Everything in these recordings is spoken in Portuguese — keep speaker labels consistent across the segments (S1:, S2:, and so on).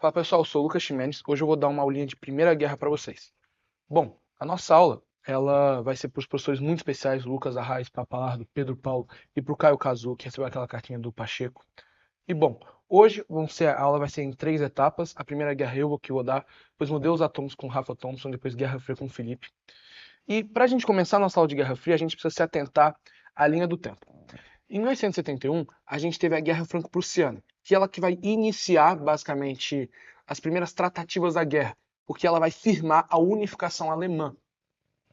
S1: Fala pessoal, eu sou o Lucas Ximenes. Hoje eu vou dar uma aulinha de Primeira Guerra para vocês. Bom, a nossa aula ela vai ser para os professores muito especiais, Lucas Arraes, Papalardo, Pedro Paulo e para o Caio Cazu, que recebeu aquela cartinha do Pacheco. E bom, hoje a aula vai ser em 3 etapas. A Primeira Guerra que vou dar, depois Modelos Atômicos com Rafa Thompson, depois Guerra Fria com Felipe. E para a gente começar a nossa aula de Guerra Fria, a gente precisa se atentar à linha do tempo. Em 1871, a gente teve a Guerra Franco-Prussiana, que ela que vai iniciar, basicamente, as primeiras tratativas da guerra, porque ela vai firmar a unificação alemã.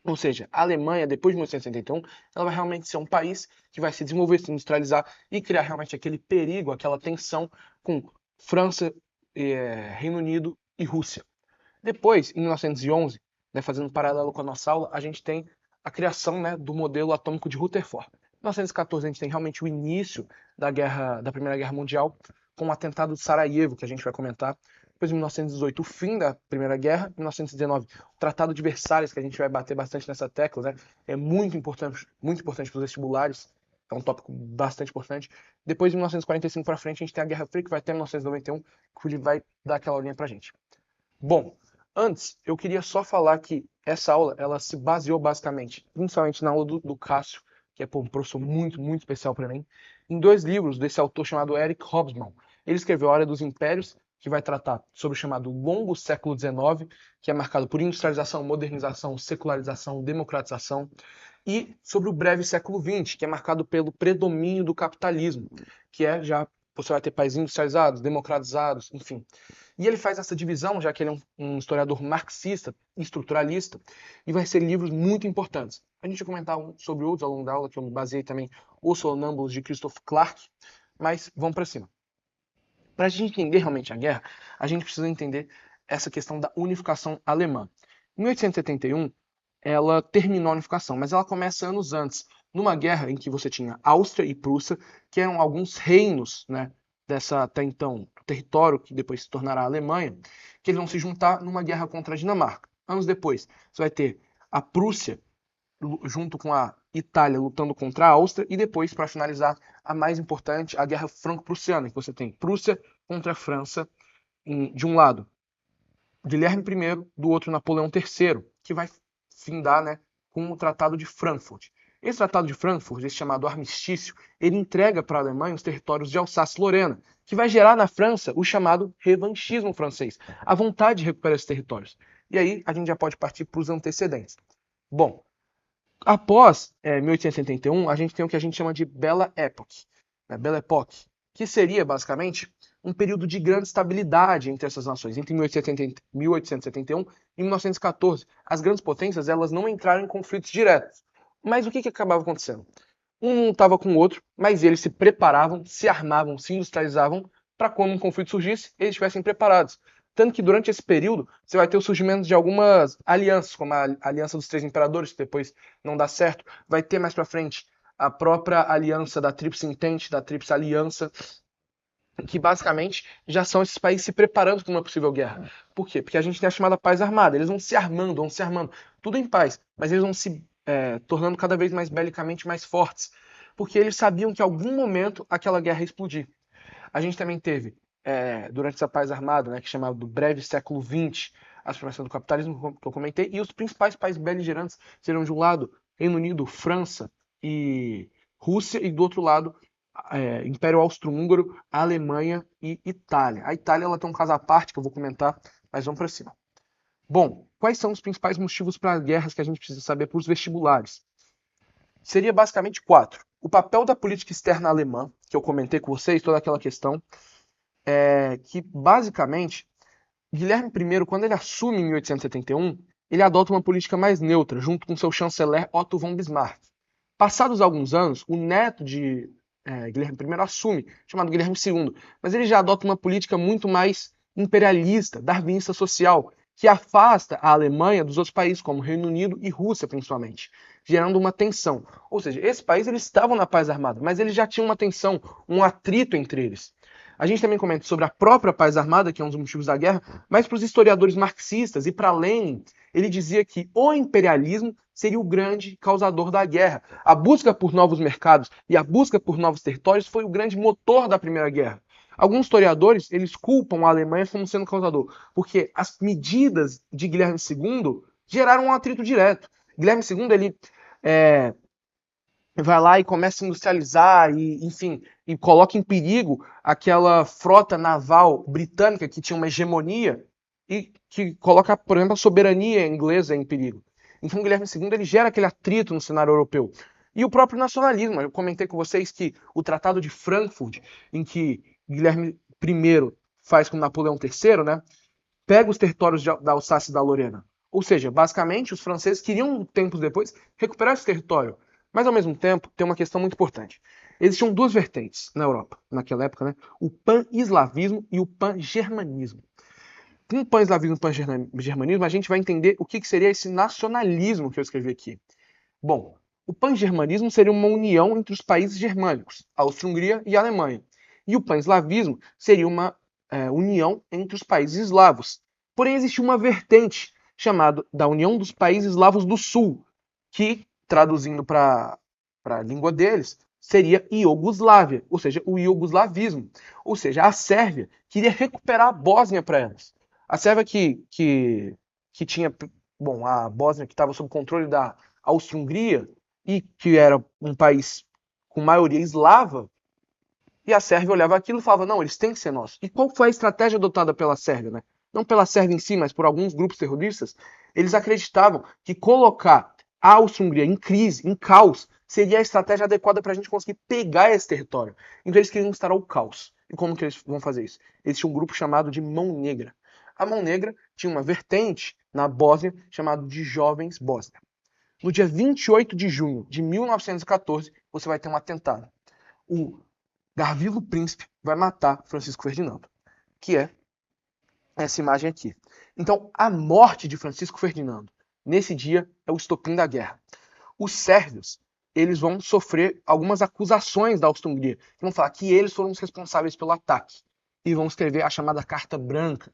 S1: Ou seja, a Alemanha, depois de 1871, ela vai realmente ser um país que vai se desenvolver, se industrializar e criar realmente aquele perigo, aquela tensão com França, Reino Unido e Rússia. Depois, em 1911, né, fazendo um paralelo com a nossa aula, a gente tem a criação, né, do modelo atômico de Rutherford. Em 1914, a gente tem realmente o início da Primeira Guerra Mundial, com o atentado de Sarajevo, que a gente vai comentar. Depois, em 1918, o fim da Primeira Guerra. Em 1919, o Tratado de Versalhes, que a gente vai bater bastante nessa tecla, né? É muito importante para os vestibulares. É um tópico bastante importante. Depois, de 1945 para frente, a gente tem a Guerra Fria, que vai até 1991, que ele vai dar aquela aulinha pra gente. Bom, antes, eu queria só falar que essa aula, ela se baseou basicamente, principalmente na aula do Cássio, que é um professor muito especial para mim, em 2 livros desse autor chamado Eric Hobsbawm. Ele escreveu A Hora dos Impérios, que vai tratar sobre o chamado longo século XIX, que é marcado por industrialização, modernização, secularização, democratização, e sobre o breve século XX, que é marcado pelo predomínio do capitalismo, que é já você vai ter países industrializados, democratizados, enfim. E ele faz essa divisão, já que ele é um historiador marxista, estruturalista, e vai ser livros muito importantes. A gente vai comentar sobre outros ao longo da aula, que eu me baseei também, Os Sonâmbulos de Christoph Clark, mas vamos para cima. Para a gente entender realmente a guerra, a gente precisa entender essa questão da unificação alemã. Em 1871, ela terminou a unificação, mas ela começa anos antes, numa guerra em que você tinha Áustria e Prússia, que eram alguns reinos, né, dessa até então território que depois se tornará a Alemanha, que eles vão se juntar numa guerra contra a Dinamarca. Anos depois, você vai ter a Prússia junto com a Itália lutando contra a Áustria e depois, para finalizar, a mais importante, a Guerra Franco-Prussiana, que você tem Prússia contra a França de um lado, Guilherme I, do outro Napoleão III, que vai findar, né, com o Tratado de Frankfurt. Esse Tratado de Frankfurt, esse chamado armistício, ele entrega para a Alemanha os territórios de Alsácia-Lorena, que vai gerar na França o chamado revanchismo francês, a vontade de recuperar esses territórios. E aí a gente já pode partir para os antecedentes. Bom, após 1871, a gente tem o que a gente chama de Belle Époque, né, Belle Époque, que seria basicamente um período de grande estabilidade entre essas nações, entre 1871 e 1914. As grandes potências elas não entraram em conflitos diretos. Mas o que acabava acontecendo? Um não estava com o outro, mas eles se preparavam, se armavam, se industrializavam para quando um conflito surgisse, eles estivessem preparados. Tanto que durante esse período você vai ter o surgimento de algumas alianças, como a Aliança dos Três Imperadores, que depois não dá certo. Vai ter mais para frente a própria aliança da Tríplice Entente, da Tríplice Aliança, que basicamente já são esses países se preparando para uma possível guerra. Por quê? Porque a gente tem a chamada paz armada. Eles vão se armando, tudo em paz, mas eles vão se tornando cada vez mais belicamente mais fortes, porque eles sabiam que em algum momento aquela guerra ia explodir. A gente também teve, durante essa paz armada, né, que é chamado do breve século XX, a supremacia do capitalismo, que eu comentei, e os principais países beligerantes seriam, de um lado, Reino Unido, França e Rússia, e do outro lado, Império Austro-Húngaro, Alemanha e Itália. A Itália ela tem um caso à parte que eu vou comentar, mas vamos para cima. Bom, quais são os principais motivos para guerras que a gente precisa saber para os vestibulares? Seria basicamente 4. O papel da política externa alemã, que eu comentei com vocês, toda aquela questão, que basicamente Guilherme I, quando ele assume em 1871, ele adota uma política mais neutra, junto com seu chanceler Otto von Bismarck. Passados alguns anos, o neto de Guilherme I assume, chamado Guilherme II, mas ele já adota uma política muito mais imperialista, darwinista social, que afasta a Alemanha dos outros países, como Reino Unido e Rússia, principalmente, gerando uma tensão. Ou seja, esses países eles estavam na paz armada, mas eles já tinham uma tensão, um atrito entre eles. A gente também comenta sobre a própria paz armada, que é um dos motivos da guerra, mas para os historiadores marxistas e para Lenin, ele dizia que o imperialismo seria o grande causador da guerra. A busca por novos mercados e a busca por novos territórios foi o grande motor da Primeira Guerra. Alguns historiadores, eles culpam a Alemanha como sendo causador, porque as medidas de Guilherme II geraram um atrito direto. Guilherme II, ele é, vai lá e começa a industrializar e, enfim, e coloca em perigo aquela frota naval britânica que tinha uma hegemonia e que coloca, por exemplo, a soberania inglesa em perigo. Então, Guilherme II ele gera aquele atrito no cenário europeu. E o próprio nacionalismo. Eu comentei com vocês que o Tratado de Frankfurt, em que Guilherme I faz com Napoleão III, né, pega os territórios da Alsácia e da Lorena. Ou seja, basicamente, os franceses queriam, tempos depois, recuperar esse território. Mas, ao mesmo tempo, tem uma questão muito importante. Existiam duas vertentes na Europa, naquela época, né? O pan-eslavismo e o pan-germanismo. Com o pan-eslavismo e o pan-germanismo, a gente vai entender o que seria esse nacionalismo que eu escrevi aqui. Bom, o pan-germanismo seria uma união entre os países germânicos, a Áustria-Hungria e a Alemanha. E o pan-eslavismo seria uma união entre os países eslavos. Porém, existia uma vertente chamada da União dos Países Eslavos do Sul, que, traduzindo para a língua deles, seria Iugoslávia, ou seja, o iugoslavismo. Ou seja, a Sérvia queria recuperar a Bósnia para elas. A Sérvia que tinha, bom, a Bósnia que estava sob controle da Áustria-Hungria e que era um país com maioria eslava, e a Sérvia olhava aquilo e falava, não, eles têm que ser nossos. E qual foi a estratégia adotada pela Sérvia, né? Não pela Sérvia em si, mas por alguns grupos terroristas. Eles acreditavam que colocar a Áustria-Hungria em crise, em caos, seria a estratégia adequada para a gente conseguir pegar esse território. Então eles queriam instaurar o caos. E como que eles vão fazer isso? Eles tinham um grupo chamado de Mão Negra. A Mão Negra tinha uma vertente na Bósnia chamada de Jovens Bósnia. No dia 28 de junho de 1914, você vai ter um atentado. O Gavrilo Príncipe vai matar Francisco Ferdinando, que é essa imagem aqui. Então, a morte de Francisco Ferdinando, nesse dia, é o estopim da guerra. Os sérvios, eles vão sofrer algumas acusações da Áustria-Hungria, que vão falar que eles foram os responsáveis pelo ataque, e vão escrever a chamada Carta Branca.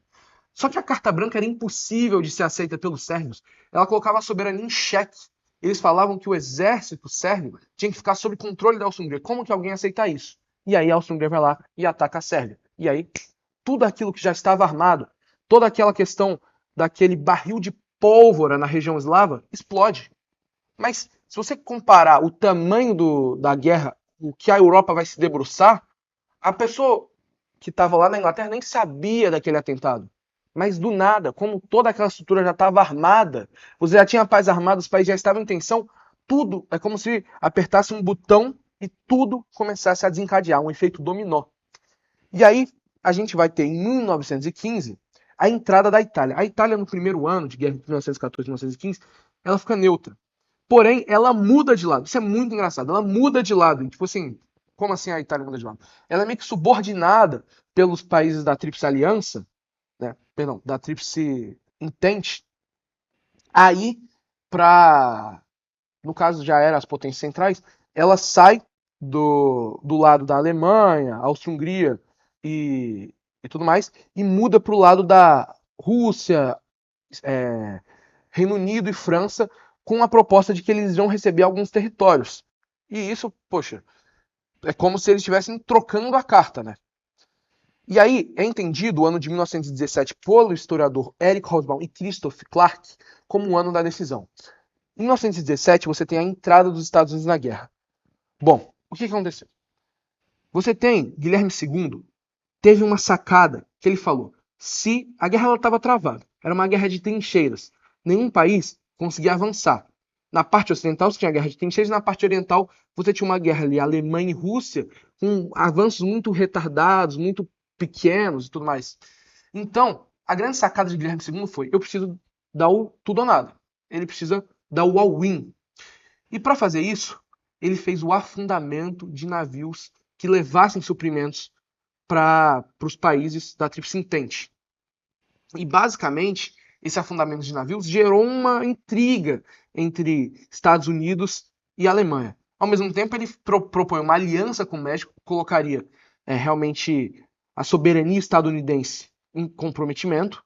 S1: Só que a Carta Branca era impossível de ser aceita pelos sérvios. Ela colocava a soberania em xeque. Eles falavam que o exército sérvio tinha que ficar sob controle da Áustria-Hungria. Como que alguém aceita isso? E aí a Áustria-Hungria vai lá e ataca a Sérvia. E aí, tudo aquilo que já estava armado, toda aquela questão daquele barril de pólvora na região eslava, explode. Mas se você comparar o tamanho da guerra, o que a Europa vai se debruçar, a pessoa que estava lá na Inglaterra nem sabia daquele atentado. Mas do nada, como toda aquela estrutura já estava armada, você já tinha paz armada, os países já estavam em tensão, tudo é como se apertasse um botão e tudo começasse a desencadear, um efeito dominó. E aí a gente vai ter em 1915 a entrada da Itália. A Itália no primeiro ano de guerra, de 1914 e 1915, ela fica neutra. Porém, ela muda de lado. Isso é muito engraçado. Ela muda de lado. Tipo assim, como assim a Itália muda de lado? Ela é meio que subordinada pelos países da Tríplice Aliança, né? Perdão, da Tríplice Entente, aí para, no caso já eram as potências centrais, ela sai do lado da Alemanha, Áustria-Hungria e tudo mais, e muda para o lado da Rússia, Reino Unido e França, com a proposta de que eles vão receber alguns territórios. E isso, poxa, é como se eles estivessem trocando a carta, né? E aí é entendido o ano de 1917 pelo historiador Eric Hobsbawm e Christoph Clark como o ano da decisão. Em 1917 você tem a entrada dos Estados Unidos na guerra. Bom, o que aconteceu? Você tem Guilherme II, teve uma sacada que ele falou: se a guerra estava travada, era uma guerra de trincheiras, nenhum país conseguia avançar. Na parte ocidental você tinha a guerra de trincheiras, na parte oriental você tinha uma guerra ali, Alemanha e Rússia, com avanços muito retardados, muito pequenos e tudo mais. Então, a grande sacada de Guilherme II foi: eu preciso dar o tudo ou nada. Ele precisa dar o all-in. E para fazer isso, ele fez o afundamento de navios que levassem suprimentos para os países da Tríplice Entente. E basicamente, esse afundamento de navios gerou uma intriga entre Estados Unidos e Alemanha. Ao mesmo tempo, ele propõe uma aliança com o México, colocaria realmente a soberania estadunidense em comprometimento.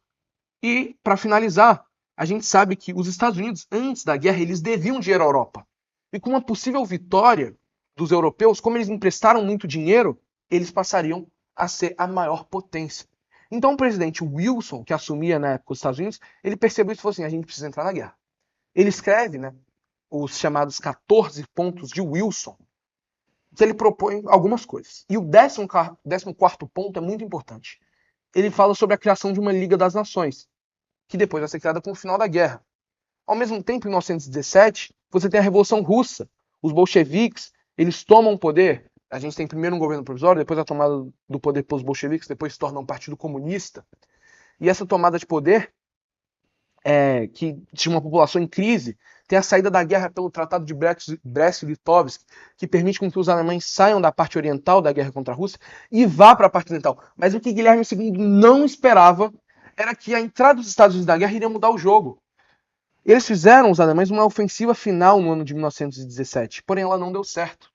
S1: E, para finalizar, a gente sabe que os Estados Unidos, antes da guerra, eles deviam dinheiro à Europa. E com uma possível vitória dos europeus, como eles emprestaram muito dinheiro, eles passariam a ser a maior potência. Então o presidente Wilson, que assumia na época os Estados Unidos, ele percebeu isso e falou assim, a gente precisa entrar na guerra. Ele escreve, né, os chamados 14 pontos de Wilson, que ele propõe algumas coisas. E o 14º ponto é muito importante. Ele fala sobre a criação de uma Liga das Nações, que depois vai ser criada com o final da guerra. Ao mesmo tempo, em 1917, você tem a Revolução Russa. Os bolcheviques, eles tomam o poder. A gente tem primeiro um governo provisório, depois a tomada do poder pelos bolcheviques, depois se torna um partido comunista. E essa tomada de poder, que tinha uma população em crise, tem a saída da guerra pelo Tratado de Brest-Litovsk, que permite com que os alemães saiam da parte oriental da guerra contra a Rússia e vá para a parte oriental. Mas o que Guilherme II não esperava era que a entrada dos Estados Unidos na guerra iria mudar o jogo. Eles fizeram, os alemães, uma ofensiva final no ano de 1917, porém ela não deu certo.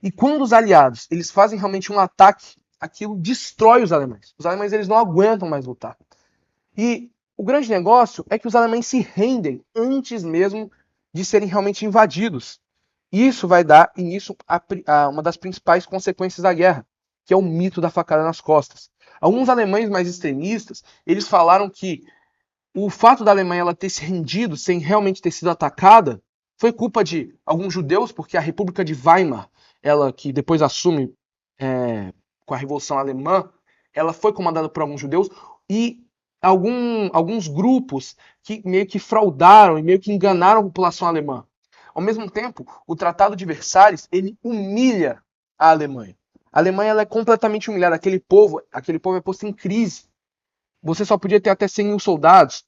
S1: E quando os aliados eles fazem realmente um ataque, aquilo destrói os alemães. Os alemães eles não aguentam mais lutar. E o grande negócio é que os alemães se rendem antes mesmo de serem realmente invadidos. Isso vai dar início a uma das principais consequências da guerra, que é o mito da facada nas costas. Alguns alemães mais extremistas, eles falaram que o fato da Alemanha ela ter se rendido sem realmente ter sido atacada foi culpa de alguns judeus, porque a República de Weimar, ela que depois assume com a Revolução Alemã, ela foi comandada por alguns judeus e alguns grupos que meio que fraudaram e meio que enganaram a população alemã. Ao mesmo tempo, o Tratado de Versalhes ele humilha a Alemanha. A Alemanha ela é completamente humilhada. Aquele povo é posto em crise. Você só podia ter até 100 mil soldados.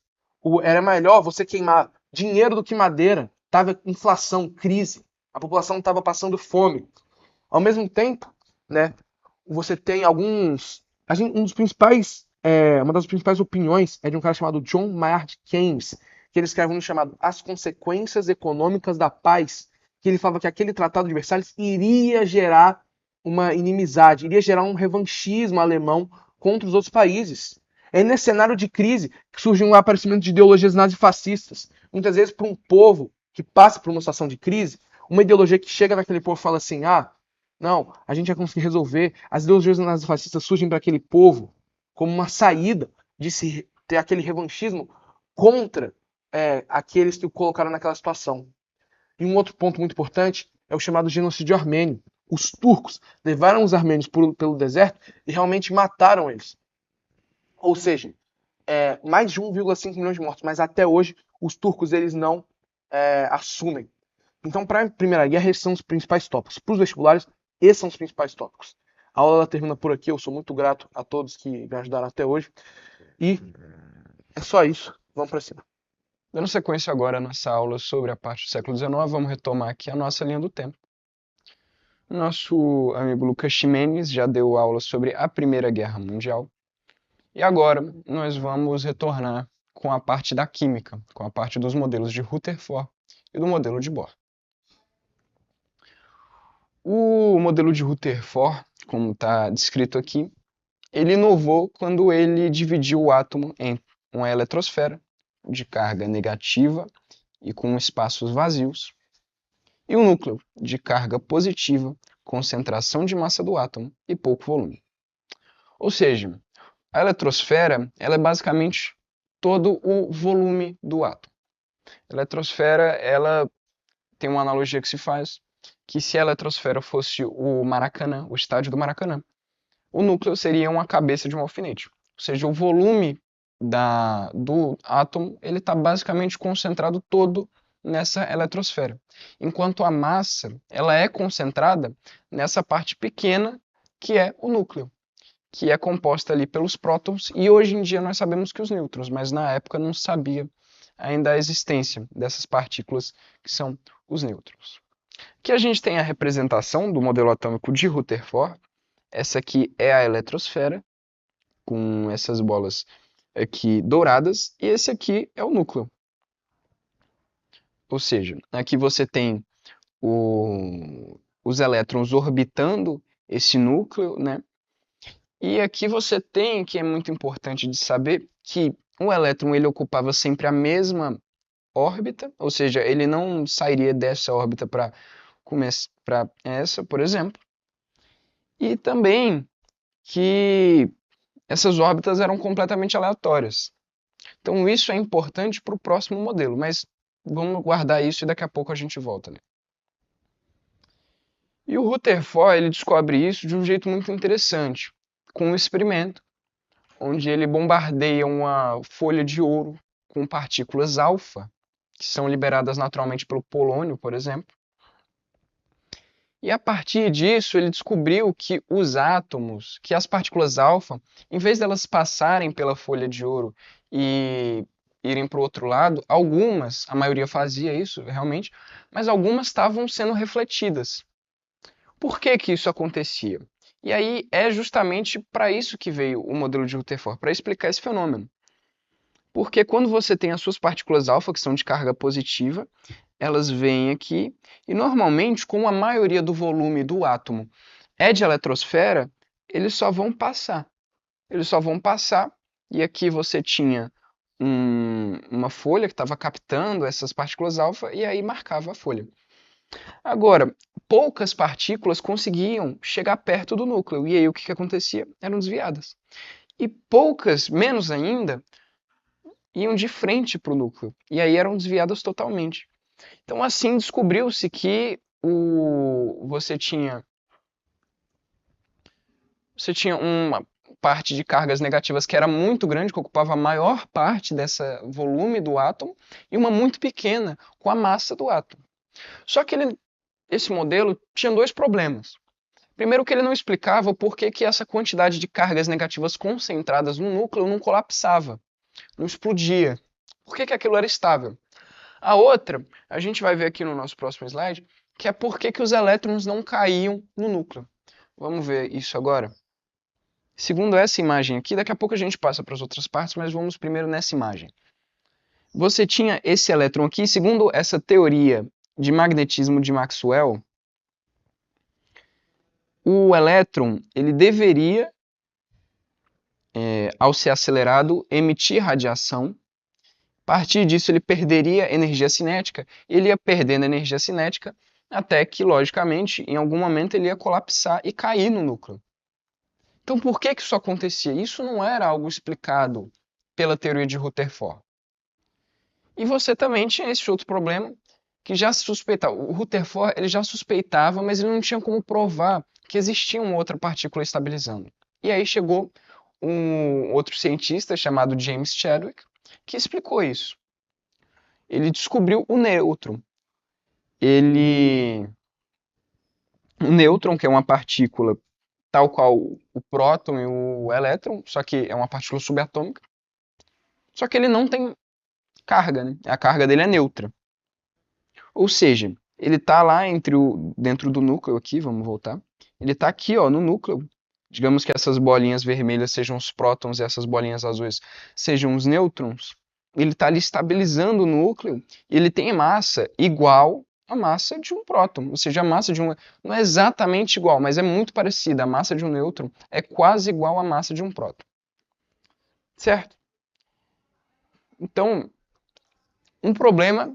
S1: Era melhor você queimar dinheiro do que madeira. Tava inflação, crise. A população estava passando fome. Ao mesmo tempo, né, você tem alguns. Um dos principais, uma das principais opiniões é de um cara chamado John Maynard Keynes, que ele escreve um chamado As Consequências Econômicas da Paz, que ele falava que aquele Tratado de Versalhes iria gerar uma inimizade, iria gerar um revanchismo alemão contra os outros países. É nesse cenário de crise que surge um aparecimento de ideologias nazifascistas. Muitas vezes, para um povo que passa por uma situação de crise, uma ideologia que chega naquele povo e fala assim: ah, não, a gente vai conseguir resolver. As ideologias nazifascistas surgem para aquele povo como uma saída de se ter aquele revanchismo contra aqueles que o colocaram naquela situação. E um outro ponto muito importante é o chamado genocídio armênio. Os turcos levaram os armênios pelo deserto e realmente mataram eles. Ou seja, mais de 1,5 milhões de mortos, mas até hoje os turcos eles não assumem. Então, para a Primeira Guerra, esses são os principais tópicos. Para os vestibulares, esses são os principais tópicos. A aula ela termina por aqui. Eu sou muito grato a todos que me ajudaram até hoje. E é só isso. Vamos para cima.
S2: Dando sequência agora à nossa aula sobre a parte do século XIX, vamos retomar aqui a nossa linha do tempo. Nosso amigo Lucas Ximenes já deu aula sobre a Primeira Guerra Mundial. E agora nós vamos retornar com a parte da química, com a parte dos modelos de Rutherford e do modelo de Bohr. O modelo de Rutherford, como está descrito aqui, ele inovou quando ele dividiu o átomo em uma eletrosfera de carga negativa e com espaços vazios, e um núcleo de carga positiva, concentração de massa do átomo e pouco volume. Ou seja, a eletrosfera ela é basicamente todo o volume do átomo. A eletrosfera ela tem uma analogia que se faz que se a eletrosfera fosse o Maracanã, o estádio do Maracanã, o núcleo seria uma cabeça de um alfinete. Ou seja, o volume do átomo ele está basicamente concentrado todo nessa eletrosfera, enquanto a massa ela é concentrada nessa parte pequena que é o núcleo, que é composta ali pelos prótons, e hoje em dia nós sabemos que os nêutrons, mas na época não sabia ainda a existência dessas partículas que são os nêutrons. Aqui a gente tem a representação do modelo atômico de Rutherford. Essa aqui é a eletrosfera, com essas bolas aqui douradas, e esse aqui é o núcleo. Ou seja, aqui você tem os elétrons orbitando esse núcleo, né? E aqui você tem, que é muito importante de saber, que o elétron ele ocupava sempre a mesma órbita, ou seja, ele não sairia dessa órbita para essa, por exemplo. E também que essas órbitas eram completamente aleatórias. Então isso é importante para o próximo modelo, mas vamos guardar isso e daqui a pouco a gente volta, né? E o Rutherford ele descobre isso de um jeito muito interessante, com um experimento, onde ele bombardeia uma folha de ouro com partículas alfa, que são liberadas naturalmente pelo polônio, por exemplo. E a partir disso, ele descobriu que os átomos, que as partículas alfa, em vez delas passarem pela folha de ouro e irem para o outro lado, algumas, a maioria fazia isso realmente, mas algumas estavam sendo refletidas. Por que que isso acontecia? E aí é justamente para isso que veio o modelo de Rutherford, para explicar esse fenômeno. Porque quando você tem as suas partículas alfa, que são de carga positiva, elas vêm aqui e normalmente, como a maioria do volume do átomo é de eletrosfera, eles só vão passar. Eles só vão passar e aqui você tinha uma folha que estava captando essas partículas alfa e aí marcava a folha. Agora, poucas partículas conseguiam chegar perto do núcleo e aí o que acontecia? Eram desviadas. E poucas, menos ainda, iam de frente para o núcleo e aí eram desviadas totalmente. Então, assim, descobriu-se que você tinha uma parte de cargas negativas que era muito grande, que ocupava a maior parte desse volume do átomo, e uma muito pequena, com a massa do átomo. Só que esse modelo tinha dois problemas. Primeiro, que ele não explicava por que essa quantidade de cargas negativas concentradas no núcleo não colapsava, não explodia. Por que aquilo era estável? A outra, a gente vai ver aqui no nosso próximo slide, que é por que os elétrons não caíam no núcleo. Vamos ver isso agora? Segundo essa imagem aqui, daqui a pouco a gente passa para as outras partes, mas vamos primeiro nessa imagem. Você tinha esse elétron aqui, segundo essa teoria de magnetismo de Maxwell, o elétron ele deveria, ao ser acelerado, emitir radiação. A partir disso, ele perderia energia cinética, ele ia perdendo energia cinética até que, logicamente, em algum momento ele ia colapsar e cair no núcleo. Então, por que isso acontecia? Isso não era algo explicado pela teoria de Rutherford. E você também tinha esse outro problema que já se suspeitava. O Rutherford ele já suspeitava, mas ele não tinha como provar que existia uma outra partícula estabilizando. E aí chegou um outro cientista chamado James Chadwick que explicou isso. Ele descobriu o nêutron. O nêutron, que é uma partícula tal qual o próton e o elétron, só que é uma partícula subatômica. Só que ele não tem carga, né? A carga dele é neutra. Ou seja, ele está lá dentro do núcleo aqui, vamos voltar. Ele está aqui, ó, no núcleo. Digamos que essas bolinhas vermelhas sejam os prótons e essas bolinhas azuis sejam os nêutrons. Ele está ali estabilizando o núcleo e ele tem massa igual à massa de um próton. Ou seja, a massa de um... Não é exatamente igual, mas é muito parecida. A massa de um nêutron é quase igual à massa de um próton. Certo? Então, um problema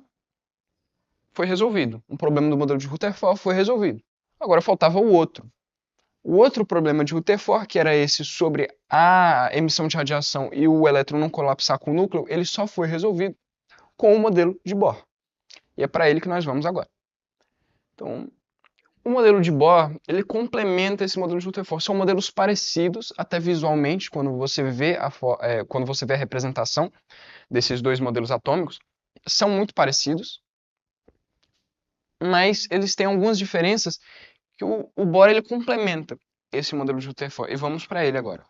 S2: foi resolvido. Um problema do modelo de Rutherford foi resolvido. Agora faltava o outro. O outro problema de Rutherford, que era esse sobre a emissão de radiação e o elétron não colapsar com o núcleo, ele só foi resolvido com o modelo de Bohr. E é para ele que nós vamos agora. Então, o modelo de Bohr, ele complementa esse modelo de Rutherford. São modelos parecidos, até visualmente, quando você vê a representação desses dois modelos atômicos, são muito parecidos, mas eles têm algumas diferenças que o Bohr ele complementa esse modelo de Rutherford. E vamos para ele agora.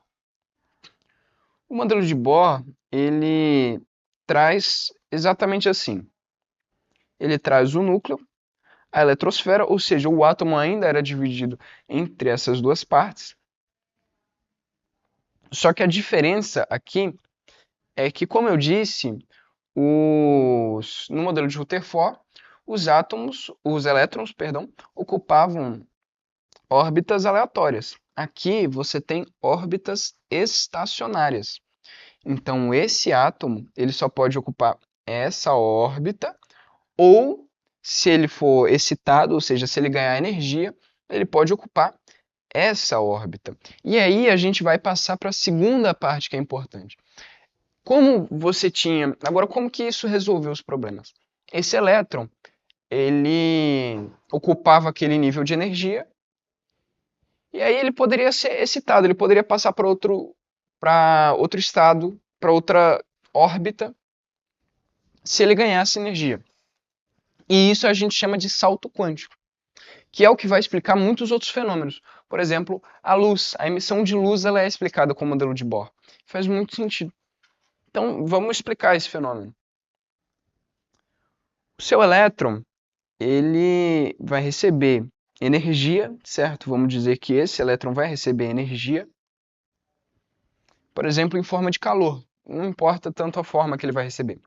S2: O modelo de Bohr, ele traz exatamente assim. Ele traz o núcleo, a eletrosfera, ou seja, o átomo ainda era dividido entre essas duas partes. Só que a diferença aqui é que, como eu disse, no modelo de Rutherford, os elétrons, ocupavam órbitas aleatórias. Aqui você tem órbitas estacionárias. Então esse átomo ele só pode ocupar essa órbita, ou se ele for excitado, ou seja, se ele ganhar energia, ele pode ocupar essa órbita. E aí a gente vai passar para a segunda parte que é importante. Como você tinha... Agora, como que isso resolveu os problemas? Esse elétron, ele ocupava aquele nível de energia, e aí ele poderia ser excitado, ele poderia passar para outro estado, para outra órbita, se ele ganhasse energia. E isso a gente chama de salto quântico, que é o que vai explicar muitos outros fenômenos. Por exemplo, a luz, a emissão de luz, ela é explicada com o modelo de Bohr. Faz muito sentido. Então, vamos explicar esse fenômeno. O seu elétron, ele vai receber energia, certo? Vamos dizer que esse elétron vai receber energia, por exemplo, em forma de calor. Não importa tanto a forma que ele vai receber.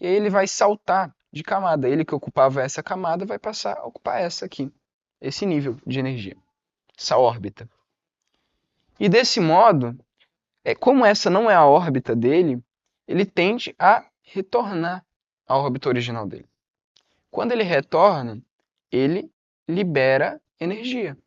S2: E aí ele vai saltar de camada. Ele que ocupava essa camada vai passar a ocupar essa aqui, esse nível de energia, essa órbita. E desse modo, como essa não é a órbita dele, ele tende a retornar à órbita original dele. Quando ele retorna, ele libera energia.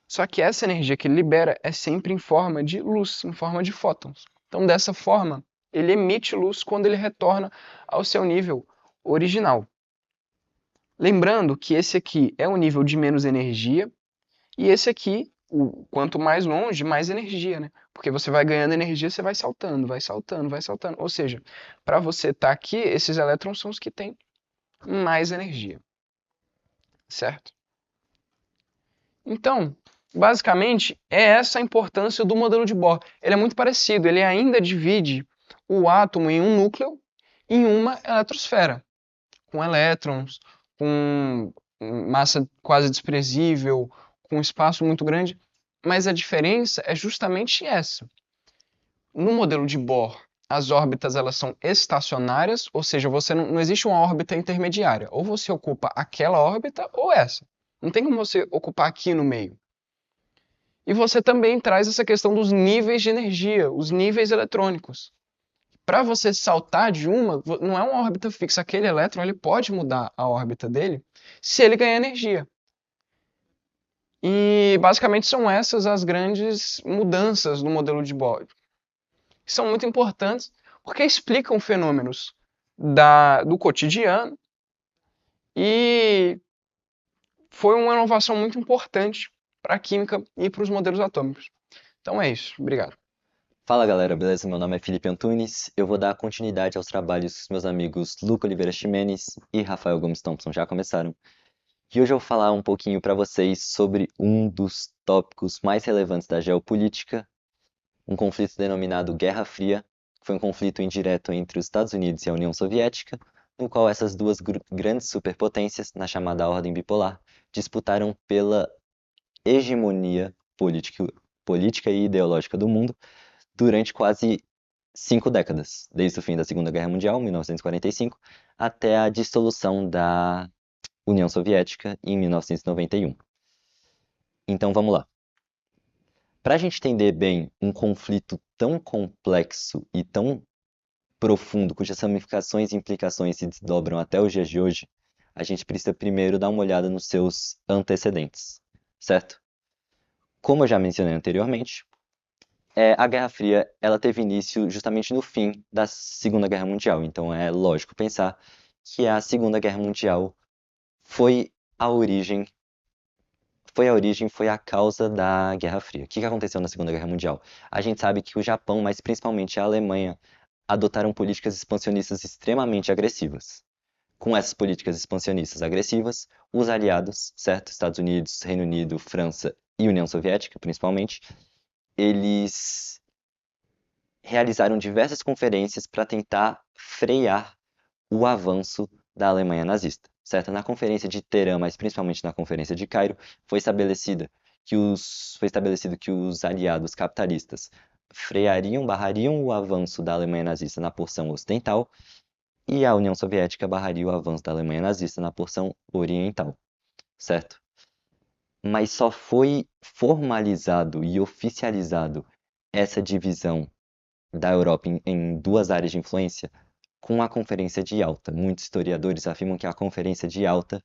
S2: Só que essa energia que ele libera é sempre em forma de luz, em forma de fótons. Então, dessa forma, ele emite luz quando ele retorna ao seu nível original. Lembrando que esse aqui é o nível de menos energia e esse aqui, quanto mais longe, mais energia, né? Porque você vai ganhando energia, você vai saltando, vai saltando, vai saltando. Ou seja, para você estar aqui, esses elétrons são os que têm mais energia, certo? Então, basicamente, é essa a importância do modelo de Bohr. Ele é muito parecido, ele ainda divide o átomo em um núcleo e em uma eletrosfera, com elétrons, com massa quase desprezível, com espaço muito grande, mas a diferença é justamente essa. No modelo de Bohr, as órbitas elas são estacionárias, ou seja, não existe uma órbita intermediária. Ou você ocupa aquela órbita ou essa. Não tem como você ocupar aqui no meio. E você também traz essa questão dos níveis de energia, os níveis eletrônicos. Para você saltar de uma, não é uma órbita fixa. Aquele elétron ele pode mudar a órbita dele se ele ganhar energia. E basicamente são essas as grandes mudanças no modelo de Bohr. São muito importantes porque explicam fenômenos do cotidiano e foi uma inovação muito importante para a química e para os modelos atômicos. Então é isso. Obrigado.
S3: Fala galera, beleza? Meu nome é Felipe Antunes. Eu vou dar continuidade aos trabalhos que os meus amigos Luca Oliveira Ximenes e Rafael Gomes Thompson já começaram. E hoje eu vou falar um pouquinho para vocês sobre um dos tópicos mais relevantes da geopolítica, um conflito denominado Guerra Fria, que foi um conflito indireto entre os Estados Unidos e a União Soviética, no qual essas duas grandes superpotências, na chamada Ordem Bipolar, disputaram pela hegemonia política e ideológica do mundo durante quase 5 décadas, desde o fim da Segunda Guerra Mundial, 1945, até a dissolução da União Soviética em 1991. Então vamos lá. Para a gente entender bem um conflito tão complexo e tão profundo, cujas ramificações e implicações se desdobram até os dias de hoje, a gente precisa primeiro dar uma olhada nos seus antecedentes, certo? Como eu já mencionei anteriormente, a Guerra Fria ela teve início justamente no fim da Segunda Guerra Mundial. Então é lógico pensar que a Segunda Guerra Mundial foi a origem, foi a causa da Guerra Fria. O que aconteceu na Segunda Guerra Mundial? A gente sabe que o Japão, mas principalmente a Alemanha, adotaram políticas expansionistas extremamente agressivas. Com essas políticas expansionistas agressivas, os aliados, certo? Estados Unidos, Reino Unido, França e União Soviética, principalmente, eles realizaram diversas conferências para tentar frear o avanço da Alemanha nazista, certo? Na Conferência de Teherã, mas principalmente na Conferência de Cairo, foi estabelecido que os aliados capitalistas barrariam o avanço da Alemanha nazista na porção ocidental e a União Soviética barraria o avanço da Alemanha nazista na porção oriental, certo? Mas só foi formalizado e oficializado essa divisão da Europa em duas áreas de influência com a Conferência de Yalta. Muitos historiadores afirmam que a Conferência de Yalta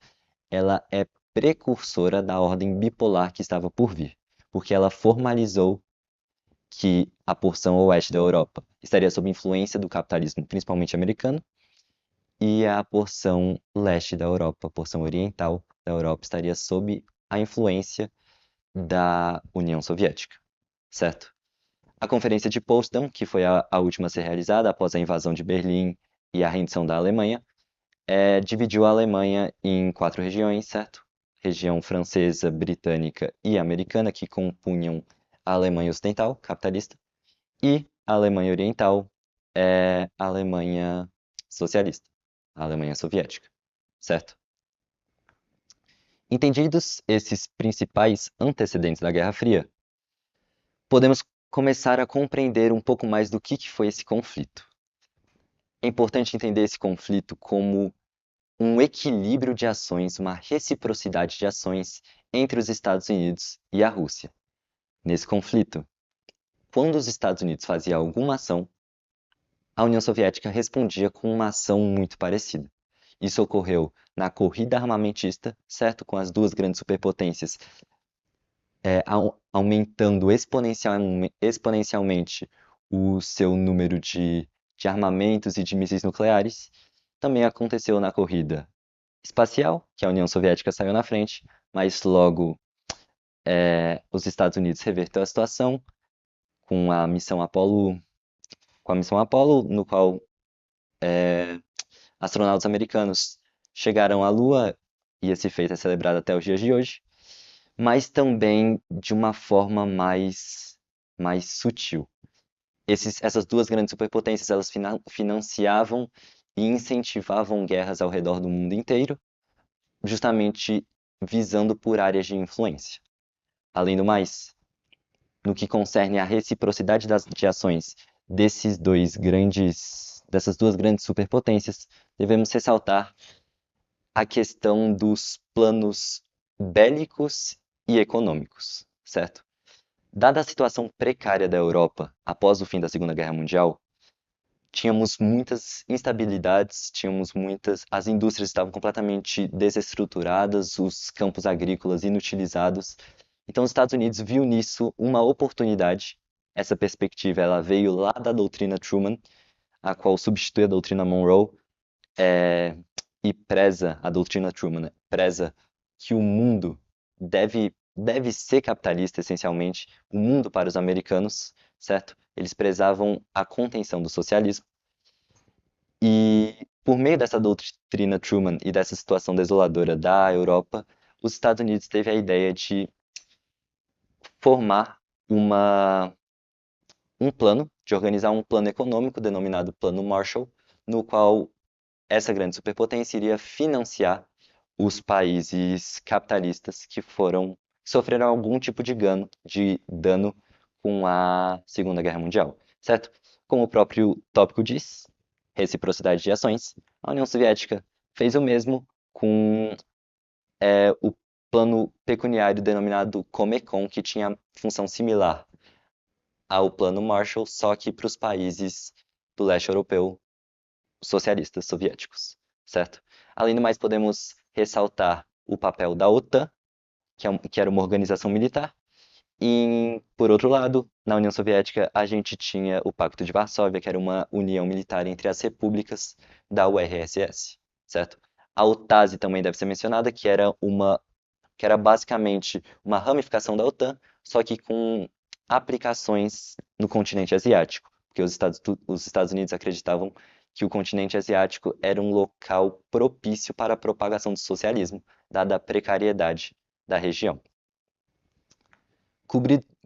S3: ela é precursora da ordem bipolar que estava por vir. porque ela formalizou que a porção oeste da Europa estaria sob influência do capitalismo, principalmente americano, e a porção leste da Europa, a porção oriental da Europa, estaria sob a influência da União Soviética, certo? A Conferência de Potsdam, que foi a última a ser realizada após a invasão de Berlim e a rendição da Alemanha, dividiu a Alemanha em 4 regiões, certo? Região francesa, britânica e americana, que compunham a Alemanha Ocidental, capitalista, e a Alemanha Oriental, a Alemanha socialista, a Alemanha soviética, certo? Entendidos esses principais antecedentes da Guerra Fria, podemos começar a compreender um pouco mais do que foi esse conflito. É importante entender esse conflito como um equilíbrio de ações, uma reciprocidade de ações entre os Estados Unidos e a Rússia. Nesse conflito, quando os Estados Unidos faziam alguma ação, a União Soviética respondia com uma ação muito parecida. Isso ocorreu na corrida armamentista, certo? Com as duas grandes superpotências aumentando exponencialmente o seu número de armamentos e de mísseis nucleares. Também aconteceu na corrida espacial, que a União Soviética saiu na frente, mas logo os Estados Unidos reverteu a situação com a missão Apollo, no qual astronautas americanos chegaram à Lua, e esse feito é celebrado até os dias de hoje, mas também de uma forma mais sutil. Essas duas grandes superpotências, elas financiavam e incentivavam guerras ao redor do mundo inteiro, justamente visando por áreas de influência. Além do mais, no que concerne à reciprocidade de ações dessas duas grandes superpotências, devemos ressaltar a questão dos planos bélicos e econômicos, certo? Dada a situação precária da Europa após o fim da Segunda Guerra Mundial, tínhamos muitas instabilidades, as indústrias estavam completamente desestruturadas, os campos agrícolas inutilizados. Então, os Estados Unidos viu nisso uma oportunidade. Essa perspectiva ela veio lá da doutrina Truman, a qual substitui a doutrina Monroe, e a doutrina Truman, né? Preza que o mundo deve ser capitalista, essencialmente, o mundo para os americanos, certo? Eles prezavam a contenção do socialismo. E por meio dessa doutrina Truman e dessa situação desoladora da Europa, os Estados Unidos teve a ideia de formar de organizar um plano econômico denominado Plano Marshall, no qual essa grande superpotência iria financiar os países capitalistas que sofreram algum tipo de dano com a Segunda Guerra Mundial, certo? Como o próprio tópico diz, reciprocidade de ações, a União Soviética fez o mesmo com o plano pecuniário denominado Comecon, que tinha função similar ao plano Marshall, só que para os países do leste europeu socialistas soviéticos, certo? Além do mais, podemos ressaltar o papel da OTAN, que era uma organização militar, e, por outro lado, na União Soviética, a gente tinha o Pacto de Varsóvia, que era uma união militar entre as repúblicas da URSS, certo? A OTASE também deve ser mencionada, que era basicamente uma ramificação da OTAN, só que com aplicações no continente asiático, porque os Estados Unidos acreditavam que o continente asiático era um local propício para a propagação do socialismo, dada a precariedade da região.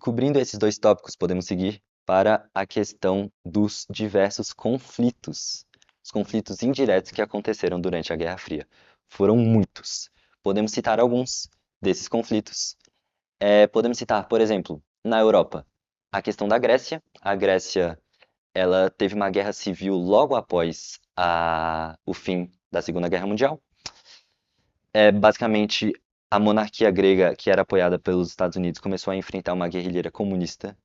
S3: Cobrindo esses dois tópicos, podemos seguir para a questão dos diversos conflitos, os conflitos indiretos que aconteceram durante a Guerra Fria. Foram muitos. Podemos citar alguns desses conflitos. Podemos citar, por exemplo, na Europa, a questão da Grécia. A Grécia ela teve uma guerra civil logo após o fim da Segunda Guerra Mundial. Basicamente, a monarquia grega, que era apoiada pelos Estados Unidos, começou a enfrentar uma guerrilha comunista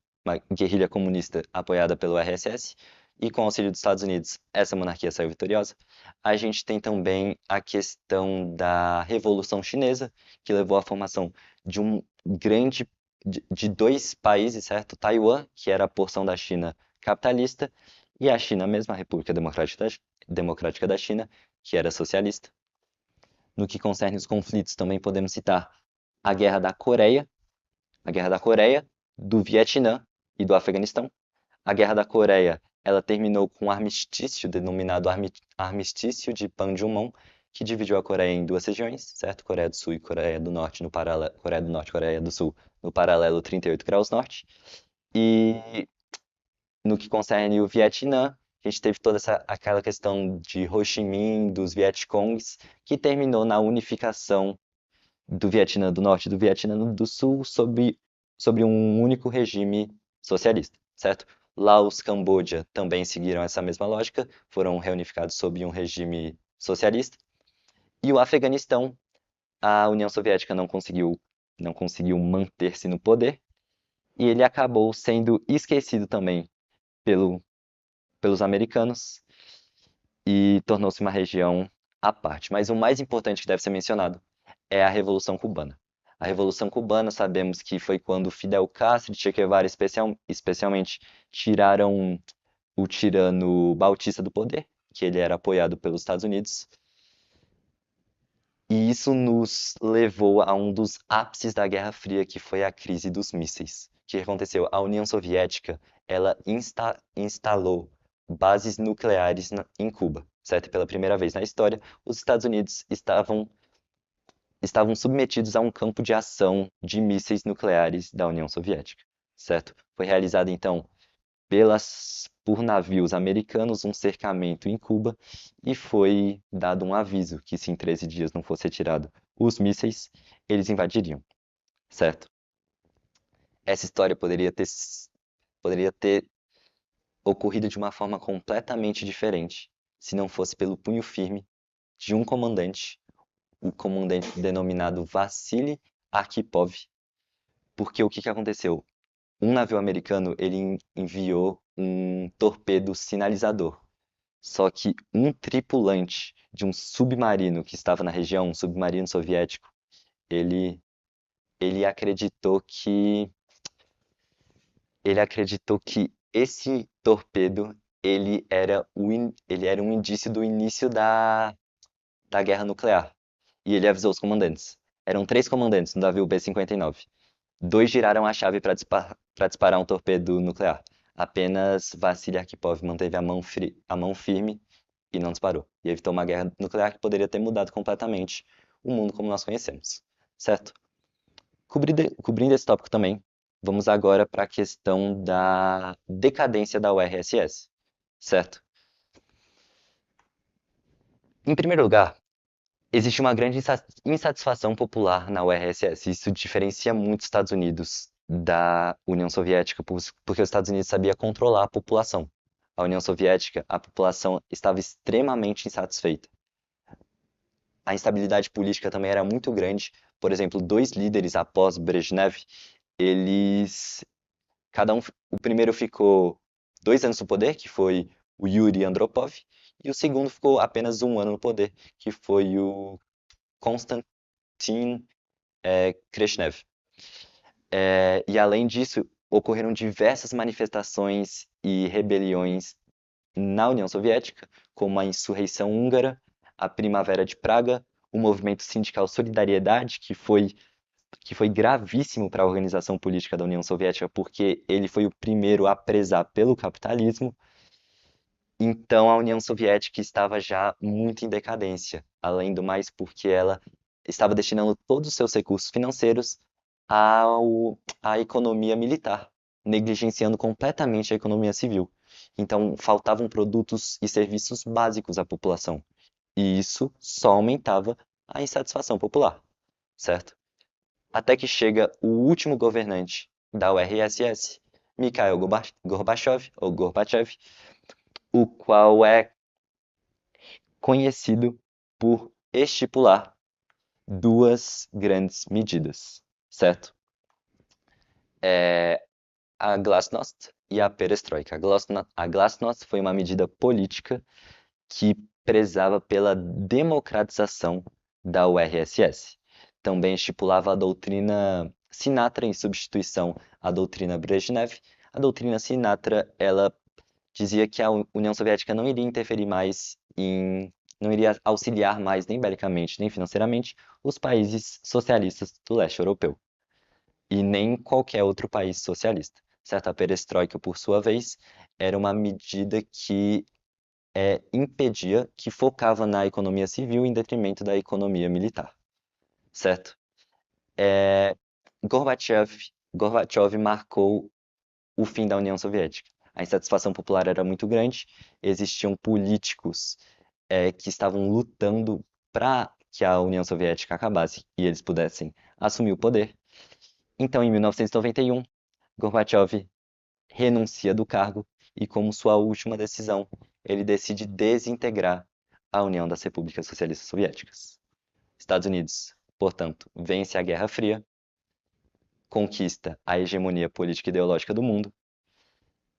S3: apoiada pelo RSS, e com o auxílio dos Estados Unidos, essa monarquia saiu vitoriosa. A gente tem também a questão da Revolução Chinesa, que levou à formação de um grande de dois países, certo? Taiwan, que era a porção da China capitalista, e a China mesma, a República Democrática da China, que era socialista. No que concerne os conflitos, também podemos citar a a Guerra da Coreia, do Vietnã e do Afeganistão. A Guerra da Coreia, ela terminou com um armistício denominado Armistício de Panmunjom, que dividiu a Coreia em duas regiões, certo? Coreia do Sul e Coreia do Norte no paralelo, Coreia do Norte e Coreia do Sul no paralelo 38 graus norte. E no que concerne o Vietnã, a gente teve aquela questão de Ho Chi Minh, dos Vietcongs, que terminou na unificação do Vietnã do Norte e do Vietnã do Sul sobre um único regime socialista, certo? Laos, Camboja também seguiram essa mesma lógica, foram reunificados sob um regime socialista. E o Afeganistão, a União Soviética não conseguiu manter-se no poder, e ele acabou sendo esquecido também pelo, pelos americanos e tornou-se uma região à parte. Mas o mais importante que deve ser mencionado é a Revolução Cubana. A Revolução Cubana, sabemos que foi quando Fidel Castro e Che Guevara, especialmente, tiraram o tirano Bautista do poder, que ele era apoiado pelos Estados Unidos. E isso nos levou a um dos ápices da Guerra Fria, que foi a crise dos mísseis. O que aconteceu? A União Soviética, ela instalou bases nucleares em Cuba, certo? Pela primeira vez na história, os Estados Unidos estavam submetidos a um campo de ação de mísseis nucleares da União Soviética, certo? Foi realizado então por navios americanos um cercamento em Cuba e foi dado um aviso que se em 13 dias não fosse retirado os mísseis, eles invadiriam, certo? Essa história poderia ter ocorrido de uma forma completamente diferente se não fosse pelo punho firme de um comandante, o comandante denominado Vassili Arkhipov, porque o que aconteceu? Um navio americano ele enviou um torpedo sinalizador. Só que um tripulante de um submarino que estava na região, um submarino soviético, ele, ele acreditou que ele acreditou que esse torpedo ele era um indício do início da guerra nuclear. E ele avisou os comandantes. Eram três comandantes no navio B-59. Dois giraram a chave para disparar um torpedo nuclear. Apenas Vassili Arkhipov manteve a mão firme e não disparou. E evitou uma guerra nuclear que poderia ter mudado completamente o mundo como nós conhecemos. Certo? Cobrindo esse tópico também, vamos agora para a questão da decadência da URSS. Certo? Em primeiro lugar, existe uma grande insatisfação popular na URSS. Isso diferencia muito os Estados Unidos da União Soviética, porque os Estados Unidos sabia controlar a população. A União Soviética, a população estava extremamente insatisfeita. A instabilidade política também era muito grande. Por exemplo, dois líderes após Brezhnev, eles, o primeiro ficou 2 anos no poder, que foi o Yuri Andropov, e o segundo ficou apenas 1 ano no poder, que foi o Konstantin Brezhnev. E além disso, ocorreram diversas manifestações e rebeliões na União Soviética, como a insurreição húngara, a Primavera de Praga, o movimento sindical Solidariedade, que foi gravíssimo para a organização política da União Soviética, porque ele foi o primeiro a prezar pelo capitalismo. Então a União Soviética estava já muito em decadência, além do mais porque ela estava destinando todos os seus recursos financeiros à economia militar, negligenciando completamente a economia civil. Então faltavam produtos e serviços básicos à população. E isso só aumentava a insatisfação popular, certo? Até que chega o último governante da URSS, Mikhail Gorbachev, o qual é conhecido por estipular duas grandes medidas, certo? A Glasnost e a Perestroika. A Glasnost foi uma medida política que prezava pela democratização da URSS. Também estipulava a doutrina Sinatra em substituição à doutrina Brezhnev. A doutrina Sinatra, ela dizia que a União Soviética não iria interferir mais não iria auxiliar mais nem belicamente nem financeiramente os países socialistas do leste europeu e nem qualquer outro país socialista. Certo? A perestroika, por sua vez, era uma medida que impedia, que focava na economia civil em detrimento da economia militar. Certo? Gorbachev marcou o fim da União Soviética. A insatisfação popular era muito grande, existiam políticos que estavam lutando para que a União Soviética acabasse e eles pudessem assumir o poder. Então, em 1991, Gorbachev renuncia do cargo e, como sua última decisão, ele decide desintegrar a União das Repúblicas Socialistas Soviéticas. Estados Unidos, portanto, vence a Guerra Fria, conquista a hegemonia política e ideológica do mundo,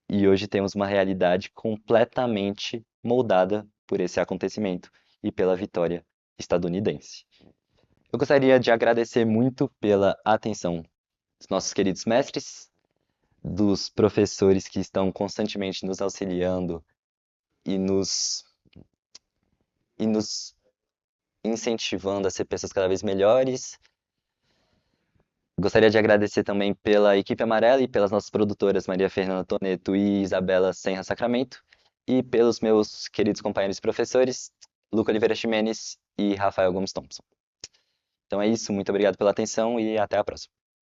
S3: e hoje temos uma realidade completamente moldada por esse acontecimento e pela vitória estadunidense. Eu gostaria de agradecer muito pela atenção dos nossos queridos mestres, dos professores que estão constantemente nos auxiliando e nos incentivando a ser pessoas cada vez melhores. Gostaria de agradecer também pela equipe amarela e pelas nossas produtoras Maria Fernanda Toneto e Isabela Senra Sacramento, e pelos meus queridos companheiros e professores, Luca Oliveira Ximenes e Rafael Gomes Thompson. Então é isso, muito obrigado pela atenção e até a próxima.